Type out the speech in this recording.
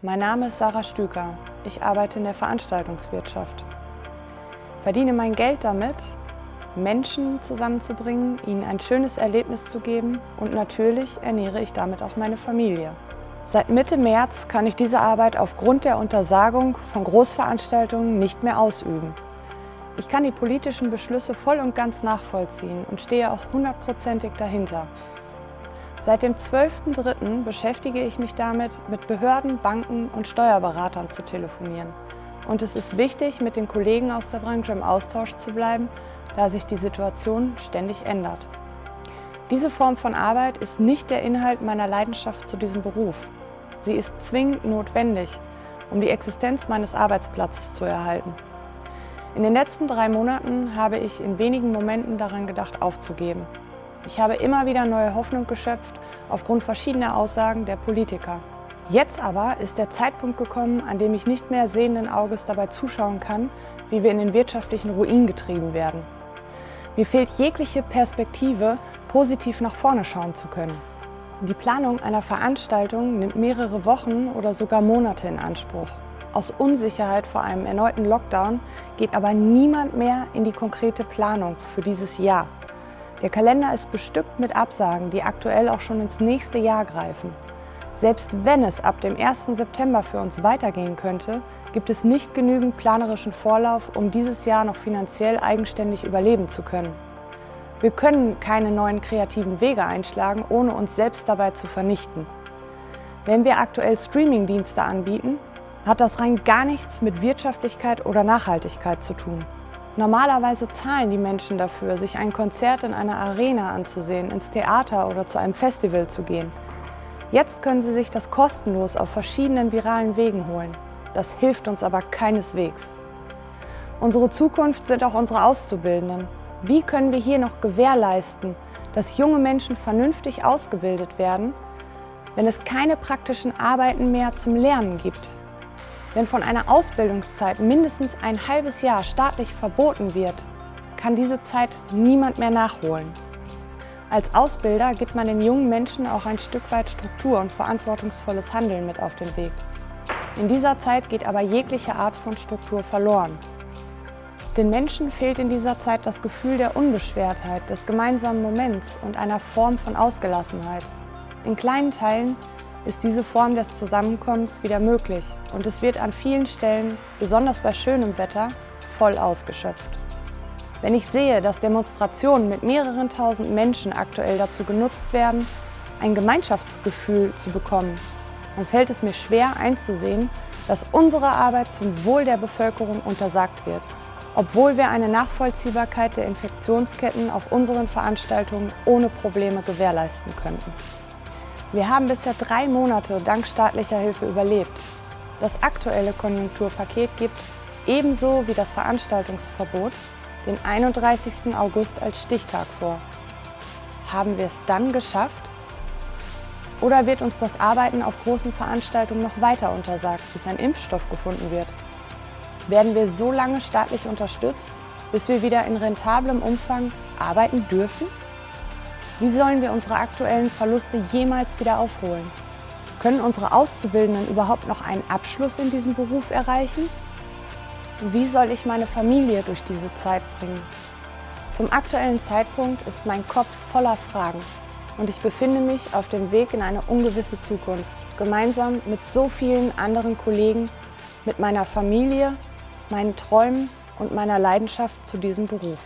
Mein Name ist Sarah Stüker. Ich arbeite in der Veranstaltungswirtschaft. Verdiene mein Geld damit, Menschen zusammenzubringen, ihnen ein schönes Erlebnis zu geben und natürlich ernähre ich damit auch meine Familie. Seit Mitte März kann ich diese Arbeit aufgrund der Untersagung von Großveranstaltungen nicht mehr ausüben. Ich kann die politischen Beschlüsse voll und ganz nachvollziehen und stehe auch 100%ig dahinter. Seit dem 12.03. beschäftige ich mich damit, mit Behörden, Banken und Steuerberatern zu telefonieren. Und es ist wichtig, mit den Kollegen aus der Branche im Austausch zu bleiben, da sich die Situation ständig ändert. Diese Form von Arbeit ist nicht der Inhalt meiner Leidenschaft zu diesem Beruf. Sie ist zwingend notwendig, um die Existenz meines Arbeitsplatzes zu erhalten. In den letzten 3 Monaten habe ich in wenigen Momenten daran gedacht, aufzugeben. Ich habe immer wieder neue Hoffnung geschöpft aufgrund verschiedener Aussagen der Politiker. Jetzt aber ist der Zeitpunkt gekommen, an dem ich nicht mehr sehenden Auges dabei zuschauen kann, wie wir in den wirtschaftlichen Ruin getrieben werden. Mir fehlt jegliche Perspektive, positiv nach vorne schauen zu können. Die Planung einer Veranstaltung nimmt mehrere Wochen oder sogar Monate in Anspruch. Aus Unsicherheit vor einem erneuten Lockdown geht aber niemand mehr in die konkrete Planung für dieses Jahr. Der Kalender ist bestückt mit Absagen, die aktuell auch schon ins nächste Jahr greifen. Selbst wenn es ab dem 1. September für uns weitergehen könnte, gibt es nicht genügend planerischen Vorlauf, um dieses Jahr noch finanziell eigenständig überleben zu können. Wir können keine neuen kreativen Wege einschlagen, ohne uns selbst dabei zu vernichten. Wenn wir aktuell Streaming-Dienste anbieten, hat das rein gar nichts mit Wirtschaftlichkeit oder Nachhaltigkeit zu tun. Normalerweise zahlen die Menschen dafür, sich ein Konzert in einer Arena anzusehen, ins Theater oder zu einem Festival zu gehen. Jetzt können sie sich das kostenlos auf verschiedenen viralen Wegen holen. Das hilft uns aber keineswegs. Unsere Zukunft sind auch unsere Auszubildenden. Wie können wir hier noch gewährleisten, dass junge Menschen vernünftig ausgebildet werden, wenn es keine praktischen Arbeiten mehr zum Lernen gibt? Wenn von einer Ausbildungszeit mindestens ein halbes Jahr staatlich verboten wird, kann diese Zeit niemand mehr nachholen. Als Ausbilder gibt man den jungen Menschen auch ein Stück weit Struktur und verantwortungsvolles Handeln mit auf den Weg. In dieser Zeit geht aber jegliche Art von Struktur verloren. Den Menschen fehlt in dieser Zeit das Gefühl der Unbeschwertheit, des gemeinsamen Moments und einer Form von Ausgelassenheit. In kleinen Teilen ist diese Form des Zusammenkommens wieder möglich und es wird an vielen Stellen, besonders bei schönem Wetter, voll ausgeschöpft. Wenn ich sehe, dass Demonstrationen mit mehreren tausend Menschen aktuell dazu genutzt werden, ein Gemeinschaftsgefühl zu bekommen, dann fällt es mir schwer einzusehen, dass unsere Arbeit zum Wohl der Bevölkerung untersagt wird, obwohl wir eine Nachvollziehbarkeit der Infektionsketten auf unseren Veranstaltungen ohne Probleme gewährleisten könnten. Wir haben bisher 3 Monate dank staatlicher Hilfe überlebt. Das aktuelle Konjunkturpaket gibt, ebenso wie das Veranstaltungsverbot, den 31. August als Stichtag vor. Haben wir es dann geschafft? Oder wird uns das Arbeiten auf großen Veranstaltungen noch weiter untersagt, bis ein Impfstoff gefunden wird? Werden wir so lange staatlich unterstützt, bis wir wieder in rentablem Umfang arbeiten dürfen? Wie sollen wir unsere aktuellen Verluste jemals wieder aufholen? Können unsere Auszubildenden überhaupt noch einen Abschluss in diesem Beruf erreichen? Wie soll ich meine Familie durch diese Zeit bringen? Zum aktuellen Zeitpunkt ist mein Kopf voller Fragen und ich befinde mich auf dem Weg in eine ungewisse Zukunft, gemeinsam mit so vielen anderen Kollegen, mit meiner Familie, meinen Träumen und meiner Leidenschaft zu diesem Beruf.